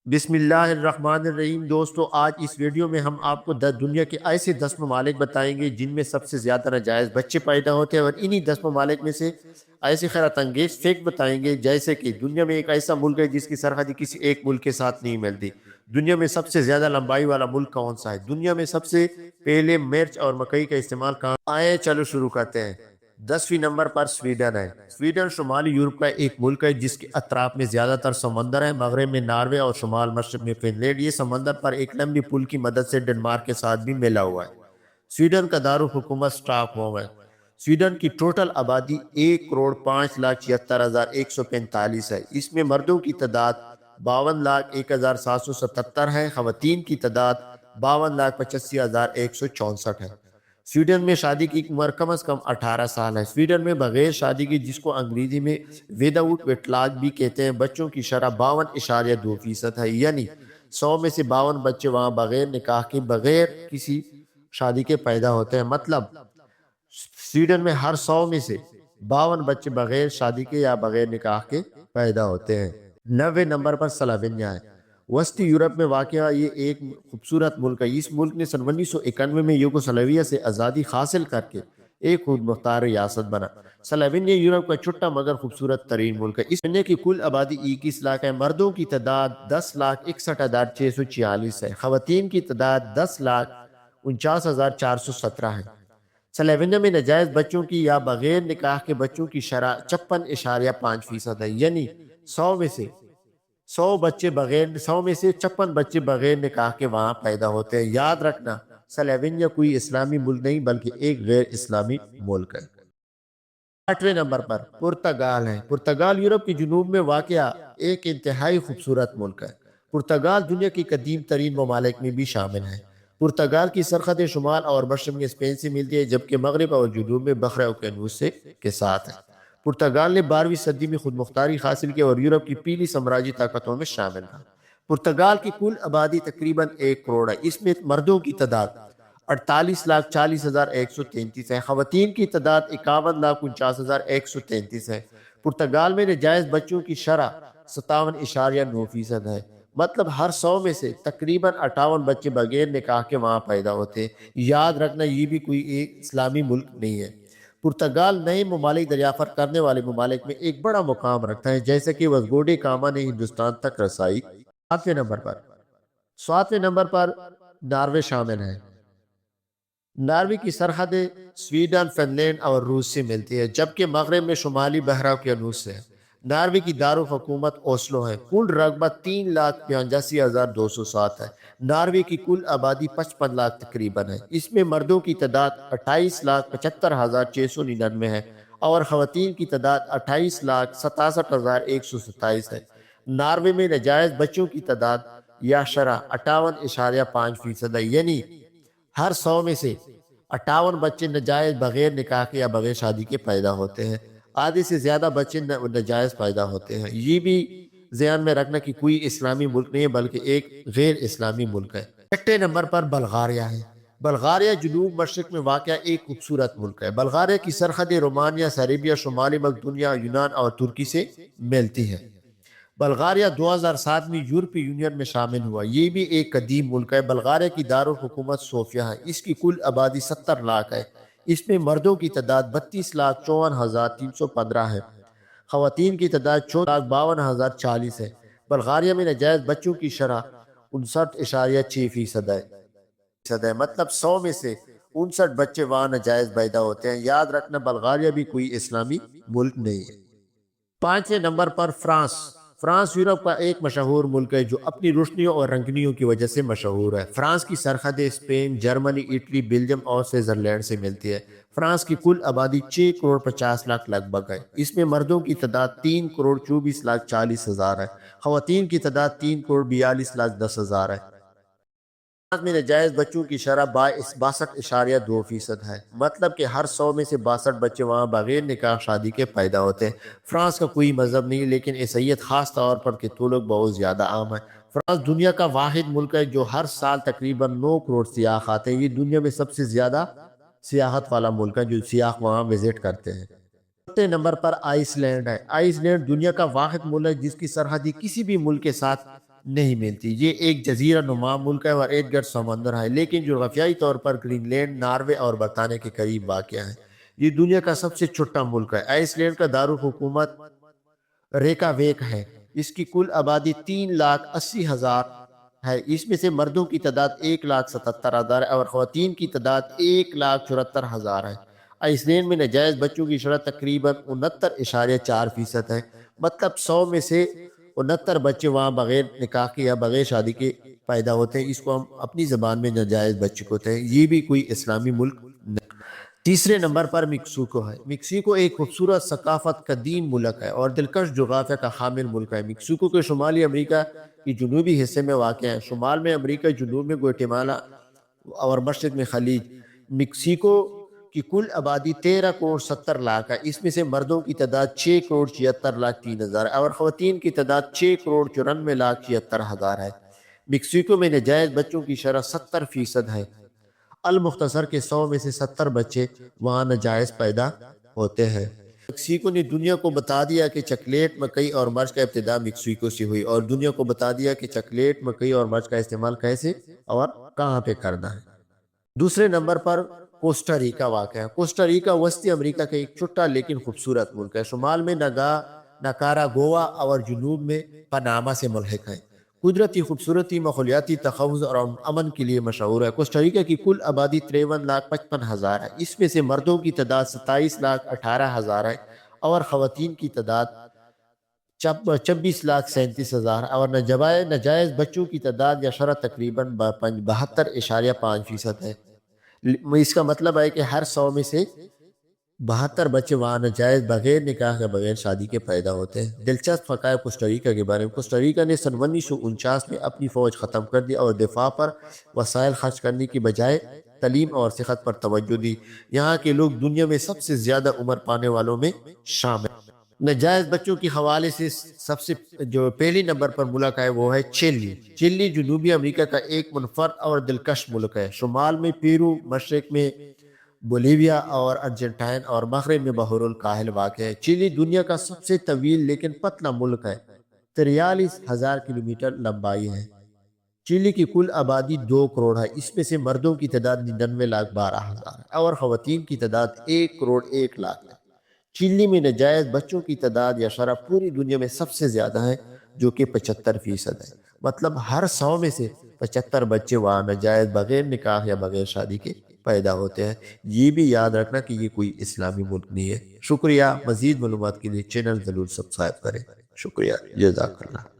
بسم اللہ الرحمن الرحیم۔ دوستو، آج اس ویڈیو میں ہم آپ کو دنیا کے ایسے 10 ممالک بتائیں گے جن میں سب سے زیادہ ناجائز بچے پیدا ہوتے ہیں، اور انہی 10 ممالک میں سے ایسے حیرت انگیز فیکٹ بتائیں گے، جیسے کہ دنیا میں ایک ایسا ملک ہے جس کی سرحدی کسی ایک ملک کے ساتھ نہیں ملتی۔ دنیا میں سب سے زیادہ لمبائی والا ملک کون سا ہے؟ دنیا میں سب سے پہلے مرچ اور مکئی کا استعمال کہاں آئے؟ چلو شروع کرتے ہیں۔ 10ویں نمبر پر سویڈن ہے۔ سویڈن شمالی یورپ کا ایک ملک ہے جس کے اطراف میں زیادہ تر سمندر ہے۔ مغرب میں ناروے اور شمال مشرق میں فن لینڈ۔ یہ سمندر پر ایک لمبی پل کی مدد سے ڈنمارک کے ساتھ بھی ملا ہوا ہے۔ سویڈن کا دارالحکومت اسٹاک ہوم ہے۔ سویڈن کی ٹوٹل آبادی 1,05,76,145 ہے۔ اس میں مردوں کی تعداد 52,01,777 ہے۔ خواتین کی تعداد 52,85,164 ہے۔ سویڈن میں شادی کی عمر کم از کم 18 سال ہے۔ سویڈن میں بغیر شادی کی، جس کو انگریزی میں وداؤٹ ویٹلاگ بھی کہتے ہیں، بچوں کی شرح 52.2% ہے، یعنی 100 میں سے 52 بچے وہاں بغیر نکاح کے، بغیر کسی شادی کے پیدا ہوتے ہیں۔ مطلب سویڈن میں ہر 100 میں سے 52 بچے بغیر شادی کے یا بغیر نکاح کے پیدا ہوتے ہیں۔ 90 نمبر پر سلوینیا ہے۔ وسطی یورپ میں واقع یہ ایک خوبصورت ملک ہے۔ اس ملک نے سن 1991 میں یوگوسلاویہ سے آزادی حاصل کر کے ایک خود مختار ریاست بنا۔ سلوینیا یورپ کا چھوٹا مگر خوبصورت ترین ملک ہے۔ اس دنیا کی کل آبادی 21 لاکھ ہے۔ مردوں کی تعداد 10,61,646 ہے۔ خواتین کی تعداد 10,49,417 ہے۔ سلوینیا میں ناجائز بچوں کی یا بغیر نکاح کے بچوں کی شرح 56.5% ہے، یعنی 100 میں سے 100 میں سے 56 بچے بغیر نکاح کے وہاں پیدا ہوتے ہیں۔ یاد رکھنا، سلوینیا کوئی اسلامی ملک نہیں بلکہ ایک غیر اسلامی ملک ہے۔ 8ویں نمبر پر پرتگال ہے۔ پرتگال یورپ کے جنوب میں واقع ایک انتہائی خوبصورت ملک ہے۔ پرتگال دنیا کی قدیم ترین ممالک میں بھی شامل ہے۔ پرتگال کی سرحدیں شمال اور مشرق میں اسپین سے ملتی ہے، جبکہ مغرب اور جنوب میں بحر اوقیانوس کے ساتھ ہے۔ پرتگال نے 12ویں صدی میں خود مختاری حاصل کی اور یورپ کی پہلی سامراجی طاقتوں میں شامل تھا۔ پرتگال کی کل آبادی تقریباً 1 کروڑ ہے۔ اس میں مردوں کی تعداد 48,40,133 ہے۔ خواتین کی تعداد 51,49,133 ہے۔ پرتگال میں ناجائز بچوں کی شرح 57.9% ہے۔ مطلب ہر 100 میں سے تقریباً 58 بچے بغیر نکاح کے وہاں پیدا ہوتے ہیں۔ یاد رکھنا، یہ بھی کوئی ایک اسلامی ملک نہیں ہے۔ پرتگال نئے ممالک دریافت کرنے والے ممالک میں ایک بڑا مقام رکھتا ہے، جیسے کہ واسکو ڈی گاما نے ہندوستان تک رسائی۔ 7ویں نمبر پر ناروے شامل ہے۔ ناروے کی سرحدیں سویڈن، فن لینڈ اور روس سے ملتی ہے، جبکہ مغرب میں شمالی بحر اوقیانوس سے ہے۔ ناروے کی دارالحکومت اوسلو ہے۔ کل رقبہ 3,85,207 ہے۔ ناروے کی کل آبادی 55 لاکھ تقریباً ہے۔ اس میں مردوں کی تعداد 28,75,699 ہے اور خواتین کی تعداد 28,67,127 ہے۔ ناروے میں ناجائز بچوں کی تعداد یا شرح 58.5% ہے، یعنی ہر 100 میں سے 58 بچے ناجائز بغیر نکاح کے یا بغیر شادی کے پیدا ہوتے ہیں۔ آدھے سے زیادہ بچے ناجائز پیدا ہوتے ہیں۔ یہ بھی ذہن میں رکھنا کہ کوئی اسلامی ملک نہیں ہے بلکہ ایک غیر اسلامی ملک ہے۔ 6 نمبر پر بلغاریہ ہے۔ بلغاریہ جنوب مشرق میں واقع ایک خوبصورت ملک ہے۔ بلغاریہ کی سرحدیں رومانیہ، سربیا، شمالی مقدونیہ، یونان اور ترکی سے ملتی ہے۔ بلغاریہ 2007 میں یورپی یونین میں شامل ہوا۔ یہ بھی ایک قدیم ملک ہے۔ بلغاریہ کی دارالحکومت صوفیہ ہے۔ اس کی کل آبادی 70 لاکھ ہے۔ اس میں مردوں کی تعداد 32,54,315 ہے۔ خواتین کی تعداد 14,52,040 ہے۔ بلغاریہ میں ناجائز بچوں کی شرح 59.6% ہے۔ مطلب 100 میں سے 59 بچے وہاں ناجائز پیدا ہوتے ہیں۔ یاد رکھنا، بلغاریہ بھی کوئی اسلامی ملک نہیں ہے۔ 5ویں نمبر پر فرانس۔ فرانس یورپ کا ایک مشہور ملک ہے جو اپنی روشنیوں اور رنگینیوں کی وجہ سے مشہور ہے۔ فرانس کی سرحدیں اسپین، جرمنی، اٹلی، بیلجیم اور سوئٹزرلینڈ سے ملتی ہے۔ فرانس کی کل آبادی 6,50,00,000 لگ بھگ ہے۔ اس میں مردوں کی تعداد 3,24,40,000 ہے۔ خواتین کی تعداد 3,42,10,000 ہے۔ فرانس میں ناجائز بچوں کی شرح 62.2% ہے۔ مطلب کہ ہر 100 میں سے 62 بچے وہاں بغیر نکاح شادی کے پیدا ہوتے ہیں۔ فرانس کا کوئی مذہب نہیں، لیکن عیسائیت خاص طور پر کیتھولک بہت زیادہ عام ہے۔ فرانس دنیا کا واحد ملک ہے جو ہر سال تقریباً 9 کروڑ سیاح آتے ہیں۔ یہ دنیا میں سب سے زیادہ سیاحت والا ملک ہے جو سیاح وہاں وزٹ کرتے ہیں۔ 6 نمبر پر آئس لینڈ ہے۔ آئس لینڈ دنیا کا واحد ملک ہے جس کی سرحدی کسی بھی ملک کے ساتھ نہیں ملتی۔ یہ ایک جزیرہ نما ملک ہے اور ارد گرد سمندر ہے، لیکن جغرافیائی طور پر گرین لینڈ، ناروے اور برطانیہ کے قریب واقع ہے۔ یہ دنیا کا سب سے چھوٹا ملک ہے۔ آئس لینڈ کا دارالحکومت ریکا ویک ہے۔ اس کی کل آبادی 3,80,000 ہے۔ اس میں سے مردوں کی تعداد 1,77,000 ہے اور خواتین کی تعداد 1,74,000 ہے۔ آئس لینڈ میں ناجائز بچوں کی شرح تقریباً 69.4% ہے۔ مطلب 100 میں سے 69 بچے وہاں بغیر نکاح کے یا بغیر شادی کے پیدا ہوتے ہیں۔ اس کو ہم اپنی زبان میں ناجائز بچے ہوتے ہیں۔ یہ بھی کوئی اسلامی ملک نہیں۔ تیسرے نمبر پر میکسیکو ہے۔ میکسیکو ایک خوبصورت ثقافت، قدیم ملک ہے اور دلکش جغرافیہ کا حامل ملک ہے۔ میکسیکو کے شمالی امریکہ کی جنوبی حصے میں واقع ہے۔ شمال میں امریکہ، جنوب میں گویٹمالا اور مشرق میں خلیج۔ میکسیکو کی کل آبادی 13,70,00,000 ہے۔ اس میں سے مردوں کی تعداد 6,76,03,000 ہے اور خواتین کی تعداد 6,94,76,000 ہے۔ میکسیکو میں ناجائز بچوں کی شرح 70% ہے۔ المختصر کے 100 میں سے 70 بچے وہاں ناجائز پیدا ہوتے ہیں۔ میکسیکو نے دنیا کو بتا دیا کہ چاکلیٹ، مکئی اور مرچ کا ابتدا میکسیکو سے ہوئی، اور دنیا کو بتا دیا کہ چاکلیٹ، مکئی اور مرچ کا استعمال کیسے اور کہاں پہ کرنا ہے۔ دوسرے نمبر پر کوسٹا ریکا واقع ہے۔ کوسٹا ریکا وسطی امریکہ کا ایک چھوٹا لیکن خوبصورت ملک ہے۔ شمال میں نکاراگوا اور جنوب میں پاناما سے ملحق ہے۔ قدرتی خوبصورتی، ماحولیاتی تحفظ اور امن کے لیے مشہور ہے۔ کوسٹا ریکا کی کل آبادی 53,55,000 ہے۔ اس میں سے مردوں کی تعداد 27,18,000 ہے اور خواتین کی تعداد 26,37,000 اور ناجائز بچوں کی تعداد یا شرح تقریباً 72.5% ہے۔ اس کا مطلب ہے کہ ہر 100 میں سے 72 بچے وہاں ناجائز بغیر نکاح یا بغیر شادی کے پیدا ہوتے ہیں۔ دلچسپ حقائق کوسٹا ریکا کے بارے میں۔ کوسٹا ریکا نے سن 1949 میں اپنی فوج ختم کر دی اور دفاع پر وسائل خرچ کرنے کی بجائے تعلیم اور صحت پر توجہ دی۔ یہاں کے لوگ دنیا میں سب سے زیادہ عمر پانے والوں میں شامل ہیں۔ ناجائز بچوں کے حوالے سے سب سے جو پہلی نمبر پر ملک ہے وہ ہے چلی۔ چلی جنوبی امریکہ کا ایک منفرد اور دلکش ملک ہے۔ شمال میں پیرو، مشرق میں بولیویا اور ارجنٹائن اور مغرب میں بحر الکاہل واقع ہے۔ چلی دنیا کا سب سے طویل لیکن پتلا ملک ہے۔ 43,000 کلومیٹر لمبائی ہے۔ چلی کی کل آبادی 2 کروڑ ہے۔ اس میں سے مردوں کی تعداد 99,12,000 ہے اور خواتین کی تعداد 1,01,00,000 ہے۔ چلی میں ناجائز بچوں کی تعداد یا شرح پوری دنیا میں سب سے زیادہ ہے، جو کہ 75% ہے۔ مطلب ہر 100 میں سے 75 بچے وہاں ناجائز بغیر نکاح یا بغیر شادی کے پیدا ہوتے ہیں۔ یہ بھی یاد رکھنا کہ یہ کوئی اسلامی ملک نہیں ہے۔ شکریہ۔ مزید معلومات کے لیے چینل ضرور سبسکرائب کریں۔ شکریہ۔ جزاک اللہ۔